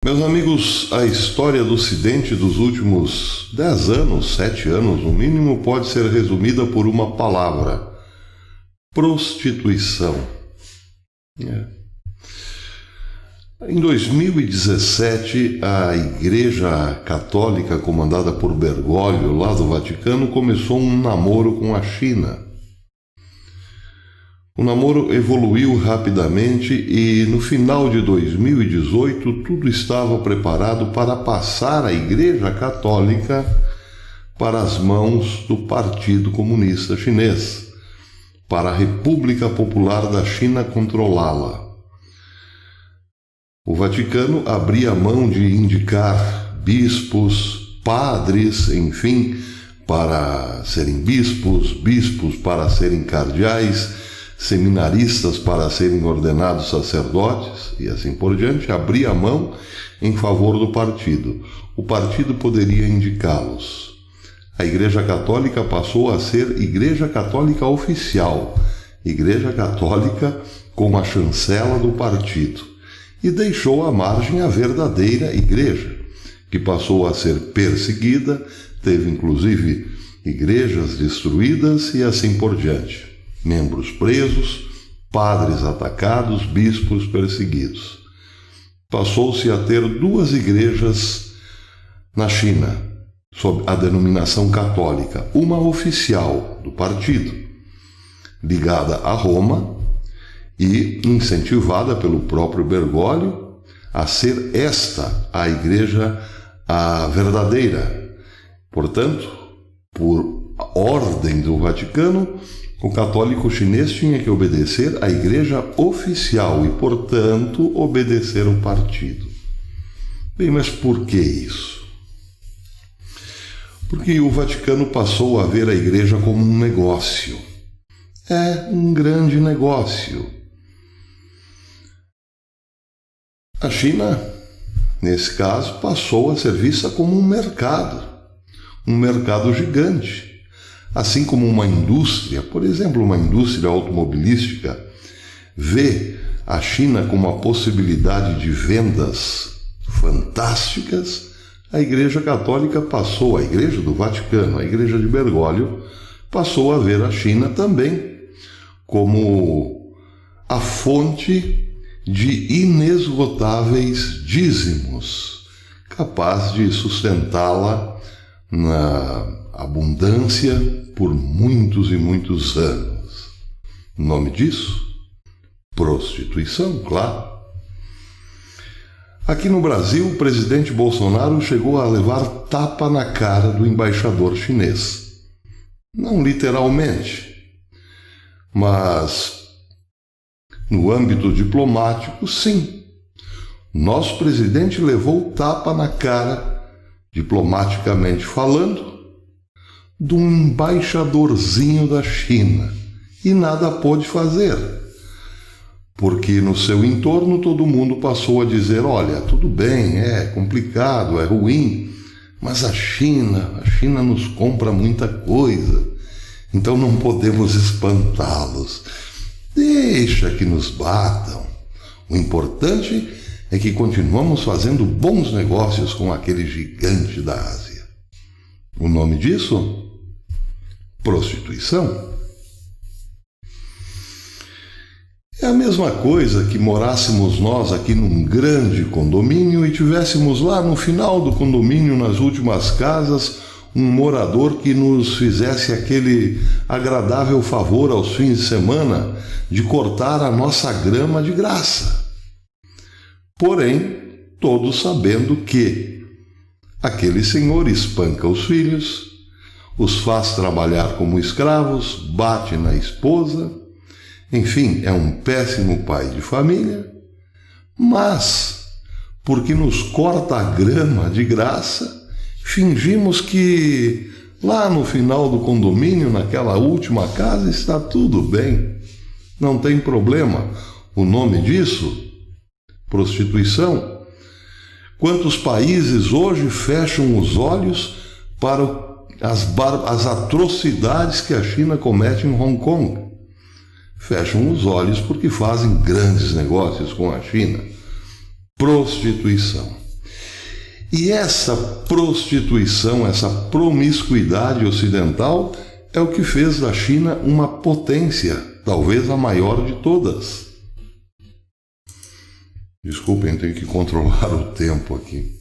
Meus amigos, a história do Ocidente dos últimos 10 anos, 7 anos no mínimo, pode ser resumida por uma palavra: prostituição. Em 2017, a Igreja Católica, comandada por Bergoglio, lá do Vaticano, começou um namoro com a China. O namoro evoluiu rapidamente e, no final de 2018, tudo estava preparado para passar a Igreja Católica para as mãos do Partido Comunista Chinês, para a República Popular da China controlá-la. O Vaticano abria mão de indicar bispos, padres, enfim, para serem bispos, bispos para serem cardeais, seminaristas para serem ordenados sacerdotes e assim por diante, abria mão em favor do partido. O partido poderia indicá-los. A Igreja Católica passou a ser Igreja Católica oficial, Igreja Católica com a chancela do partido, e deixou à margem a verdadeira Igreja, que passou a ser perseguida, teve inclusive igrejas destruídas e assim por diante. Membros presos, padres atacados, bispos perseguidos. Passou-se a ter duas igrejas na China, sob a denominação católica, uma oficial do partido, ligada a Roma e incentivada pelo próprio Bergoglio a ser esta a igreja a verdadeira. Portanto, por ordem do Vaticano, o católico chinês tinha que obedecer à igreja oficial e, portanto, obedecer ao partido. Bem, mas por que isso? Porque o Vaticano passou a ver a igreja como um negócio. É um grande negócio. A China, nesse caso, passou a ser vista como um mercado gigante. Assim como uma indústria, por exemplo, uma indústria automobilística, vê a China como uma possibilidade de vendas fantásticas, a Igreja Católica passou, a Igreja do Vaticano, a Igreja de Bergoglio, passou a ver a China também como a fonte de inesgotáveis dízimos, capaz de sustentá-la na abundância por muitos e muitos anos. O nome disso? Prostituição, claro. Aqui no Brasil, o presidente Bolsonaro chegou a levar tapa na cara do embaixador chinês. Não literalmente, mas no âmbito diplomático, sim. Nosso presidente levou tapa na cara, diplomaticamente falando, de um embaixadorzinho da China, e nada pôde fazer, porque no seu entorno todo mundo passou a dizer: olha, tudo bem, é complicado, é ruim, mas a China nos compra muita coisa, então não podemos espantá-los, deixa que nos batam, o importante é que continuamos fazendo bons negócios com aquele gigante da Ásia. O nome disso? Prostituição. É a mesma coisa que morássemos nós aqui num grande condomínio e tivéssemos lá no final do condomínio, nas últimas casas, um morador que nos fizesse aquele agradável favor aos fins de semana de cortar a nossa grama de graça. Porém, todos sabendo que aquele senhor espanca os filhos, os faz trabalhar como escravos, bate na esposa, enfim, é um péssimo pai de família, mas, porque nos corta a grama de graça, fingimos que lá no final do condomínio, naquela última casa, está tudo bem, não tem problema. O nome disso? Prostituição. Quantos países hoje fecham os olhos para as atrocidades que a China comete em Hong Kong? Fecham os olhos porque fazem grandes negócios com a China. Prostituição. E essa prostituição, essa promiscuidade ocidental é o que fez da China uma potência, talvez a maior de todas. Desculpem, tenho que controlar o tempo aqui.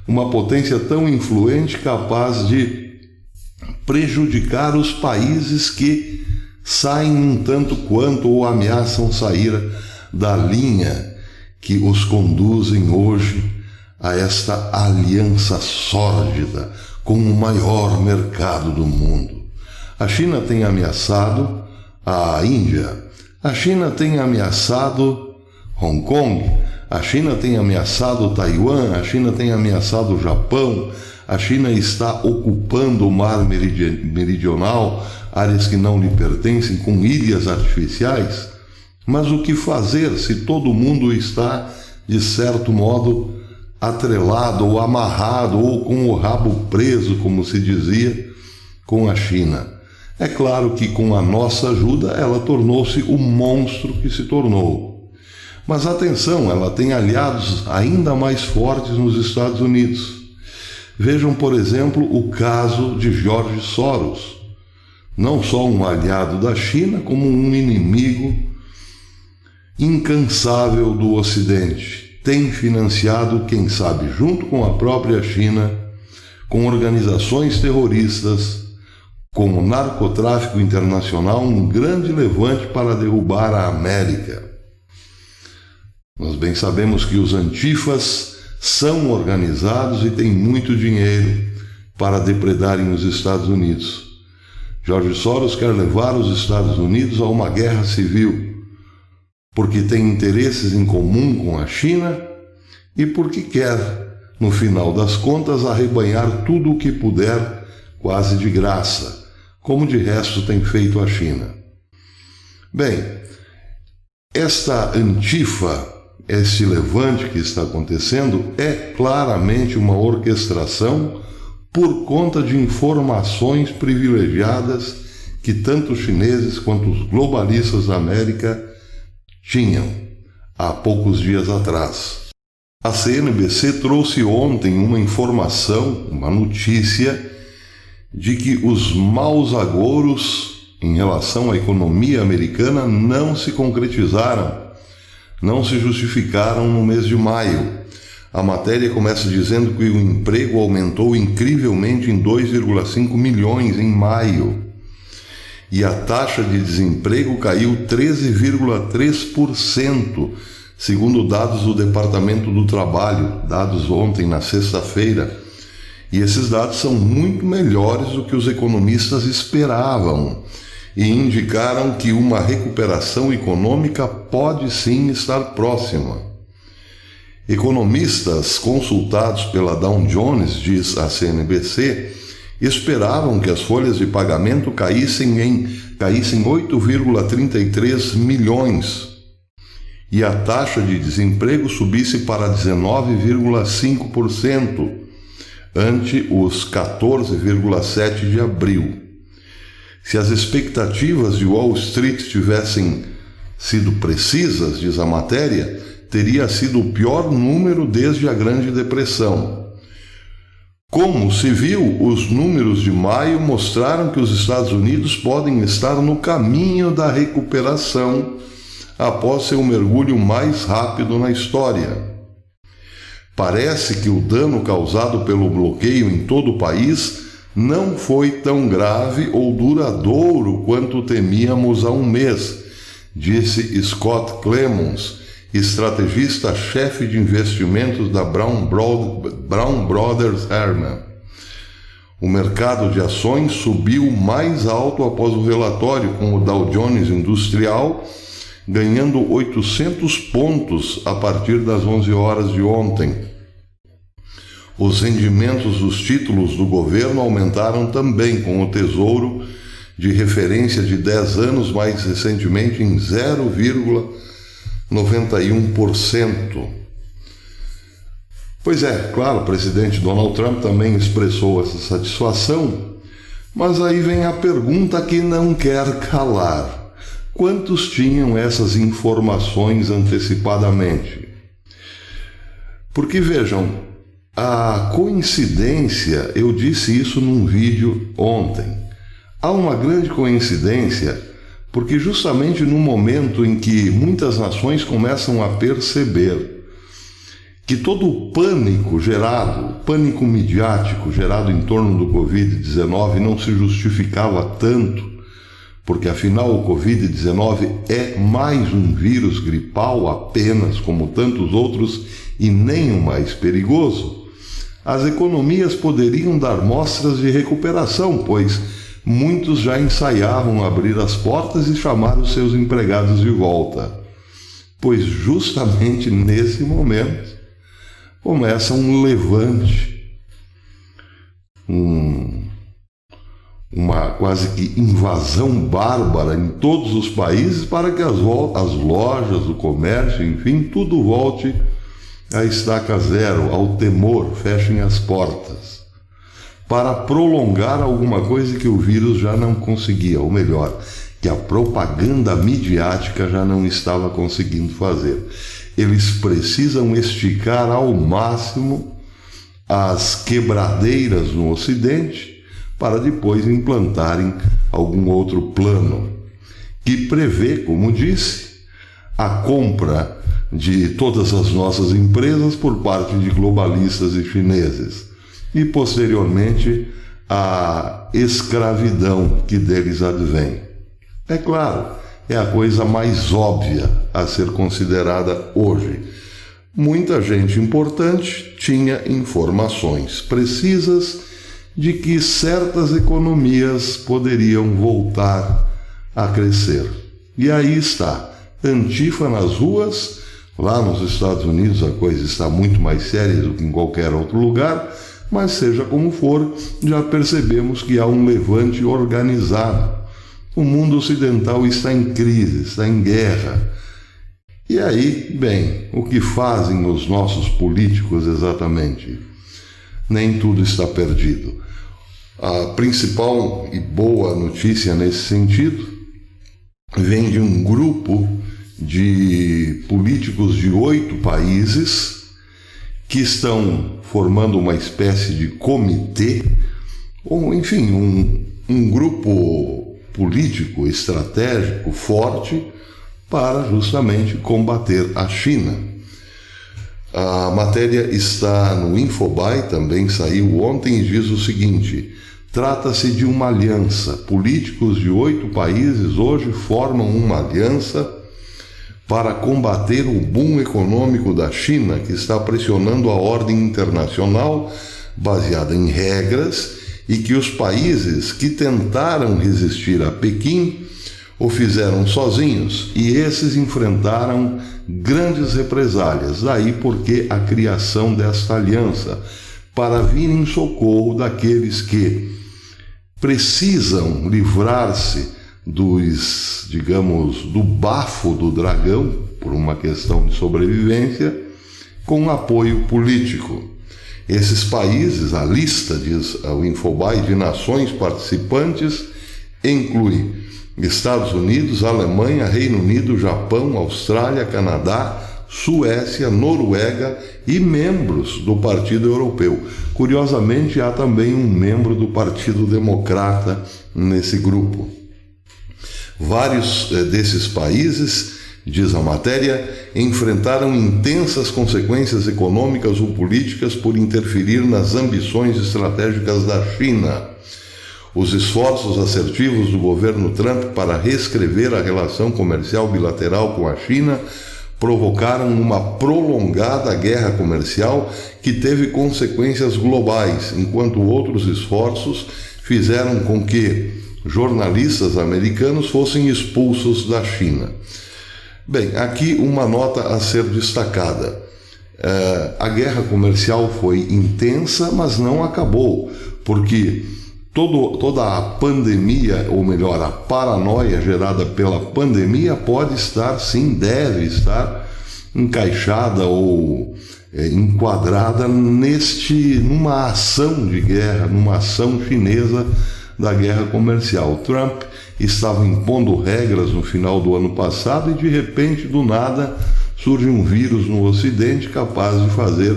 Uma potência tão influente, capaz de prejudicar os países que saem um tanto quanto ou ameaçam sair da linha que os conduzem hoje a esta aliança sórdida com o maior mercado do mundo. A China tem ameaçado a Índia, a China tem ameaçado Hong Kong, a China tem ameaçado Taiwan, a China tem ameaçado o Japão, a China está ocupando o mar meridional, áreas que não lhe pertencem, com ilhas artificiais. Mas o que fazer se todo mundo está, de certo modo, atrelado ou amarrado ou com o rabo preso, como se dizia, com a China? É claro que com a nossa ajuda ela tornou-se o monstro que se tornou. Mas atenção, ela tem aliados ainda mais fortes nos Estados Unidos. Vejam, por exemplo, o caso de George Soros. Não só um aliado da China, como um inimigo incansável do Ocidente. Tem financiado, quem sabe, junto com a própria China, com organizações terroristas, com o narcotráfico internacional, um grande levante para derrubar a América. Nós bem sabemos que os antifas são organizados e têm muito dinheiro para depredarem os Estados Unidos. George Soros quer levar os Estados Unidos a uma guerra civil, porque tem interesses em comum com a China e porque quer, no final das contas, arrebanhar tudo o que puder, quase de graça, como de resto tem feito a China. Bem, esta antifa, este levante que está acontecendo, é claramente uma orquestração por conta de informações privilegiadas que tanto os chineses quanto os globalistas da América tinham há poucos dias atrás. A CNBC trouxe ontem uma informação, uma notícia, de que os maus agouros em relação à economia americana não se concretizaram, não se justificaram no mês de maio. A matéria começa dizendo que o emprego aumentou incrivelmente em 2,5 milhões em maio e a taxa de desemprego caiu 13,3%, segundo dados do Departamento do Trabalho, dados ontem na sexta-feira. E esses dados são muito melhores do que os economistas esperavam e indicaram que uma recuperação econômica pode sim estar próxima. Economistas consultados pela Dow Jones, diz a CNBC, esperavam que as folhas de pagamento caíssem 8,33 milhões e a taxa de desemprego subisse para 19,5%, ante os 14,7% de abril. Se as expectativas de Wall Street tivessem sido precisas, diz a matéria, teria sido o pior número desde a Grande Depressão. Como se viu, os números de maio mostraram que os Estados Unidos podem estar no caminho da recuperação após seu mergulho mais rápido na história. Parece que o dano causado pelo bloqueio em todo o país não foi tão grave ou duradouro quanto temíamos há um mês, disse Scott Clemons, estrategista-chefe de investimentos da Brown Brothers Harriman. O mercado de ações subiu mais alto após o relatório, com o Dow Jones Industrial ganhando 800 pontos a partir das 11 horas de ontem. Os rendimentos dos títulos do governo aumentaram também, com o Tesouro de referência de 10 anos mais recentemente em 0,91%. Pois é, claro, o presidente Donald Trump também expressou essa satisfação, mas aí vem a pergunta que não quer calar. Quantos tinham essas informações antecipadamente? Porque vejam, A coincidência, eu disse isso num vídeo ontem. Há uma grande coincidência porque justamente no momento em que muitas nações começam a perceber que todo o pânico midiático gerado em torno do Covid-19 não se justificava tanto, porque afinal o Covid-19 é mais um vírus gripal apenas, como tantos outros, e nem o mais perigoso, as economias poderiam dar mostras de recuperação, pois muitos já ensaiavam abrir as portas e chamar os seus empregados de volta. Pois justamente nesse momento começa um levante, uma quase que invasão bárbara em todos os países para que as lojas, o comércio, enfim, tudo volte à estaca zero, ao temor, fechem as portas, para prolongar alguma coisa que o vírus já não conseguia, ou melhor, que a propaganda midiática já não estava conseguindo fazer. Eles precisam esticar ao máximo as quebradeiras no Ocidente para depois implantarem algum outro plano que prevê, como disse, a compra de todas as nossas empresas por parte de globalistas e chineses e, posteriormente, a escravidão que deles advém. É claro, é a coisa mais óbvia a ser considerada hoje. Muita gente importante tinha informações precisas de que certas economias poderiam voltar a crescer. E aí está, Antifa nas ruas. Lá nos Estados Unidos a coisa está muito mais séria do que em qualquer outro lugar, mas seja como for, já percebemos que há um levante organizado. O mundo ocidental está em crise, está em guerra. E aí, bem, o que fazem os nossos políticos exatamente? Nem tudo está perdido. A principal e boa notícia nesse sentido vem de um grupo de políticos de 8 países que estão formando uma espécie de comitê, ou enfim, um grupo político estratégico forte para justamente combater a China. A matéria está no Infobae, também saiu ontem, e diz o seguinte: trata-se de uma aliança. Políticos de 8 países hoje formam uma aliança para combater o boom econômico da China, que está pressionando a ordem internacional baseada em regras e que os países que tentaram resistir a Pequim o fizeram sozinhos e esses enfrentaram grandes represálias. Daí porque a criação desta aliança, para vir em socorro daqueles que precisam livrar-se do bafo do dragão, por uma questão de sobrevivência, com apoio político. Esses países, a lista, diz o Infobae, de nações participantes, inclui Estados Unidos, Alemanha, Reino Unido, Japão, Austrália, Canadá, Suécia, Noruega e membros do Partido Europeu. Curiosamente, há também um membro do Partido Democrata nesse grupo. Vários desses países, diz a matéria, enfrentaram intensas consequências econômicas ou políticas por interferir nas ambições estratégicas da China. Os esforços assertivos do governo Trump para reescrever a relação comercial bilateral com a China provocaram uma prolongada guerra comercial que teve consequências globais, enquanto outros esforços fizeram com que jornalistas americanos fossem expulsos da China. Bem, aqui uma nota a ser destacada. A guerra comercial foi intensa, mas não acabou, porque toda a pandemia, ou melhor, a paranoia gerada pela pandemia pode estar, sim, deve estar encaixada ou enquadrada numa ação de guerra, numa ação chinesa da guerra comercial. Trump estava impondo regras no final do ano passado e de repente, do nada, surge um vírus no Ocidente capaz de fazer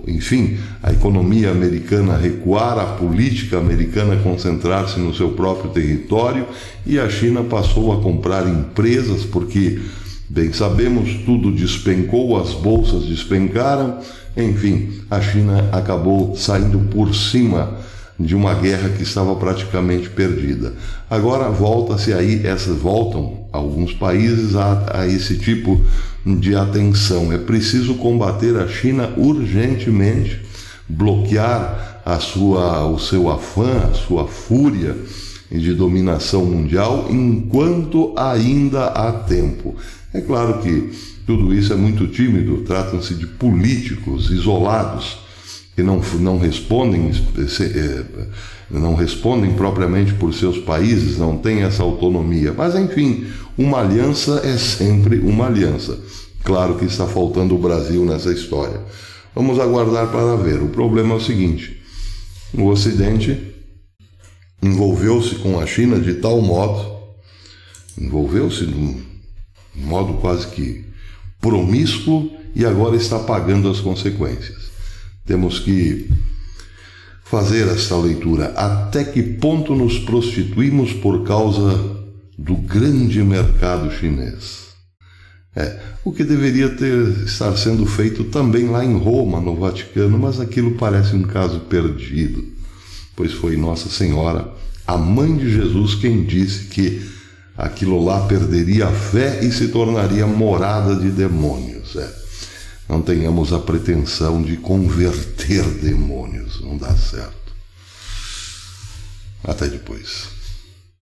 enfim, a economia americana recuar, a política americana concentrar-se no seu próprio território, e a China passou a comprar empresas porque, bem sabemos, tudo despencou, as bolsas despencaram, enfim, a China acabou saindo por cima de uma guerra que estava praticamente perdida. Agora voltam alguns países a esse tipo de atenção. É preciso combater a China urgentemente, bloquear o seu afã, a sua fúria de dominação mundial enquanto ainda há tempo. É claro que tudo isso é muito tímido, tratam-se de políticos isolados que não respondem propriamente por seus países, não têm essa autonomia. Mas, enfim, uma aliança é sempre uma aliança. Claro que está faltando o Brasil nessa história. Vamos aguardar para ver. O problema é o seguinte: o Ocidente envolveu-se com a China de tal modo, envolveu-se de um modo quase que promíscuo, e agora está pagando as consequências. Temos que fazer esta leitura. Até que ponto nos prostituímos por causa do grande mercado chinês? O que deveria estar sendo feito também lá em Roma, no Vaticano, mas aquilo parece um caso perdido, pois foi Nossa Senhora, a mãe de Jesus, quem disse que aquilo lá perderia a fé e se tornaria morada de demônios. Não tenhamos a pretensão de converter demônios, não dá certo. Até depois.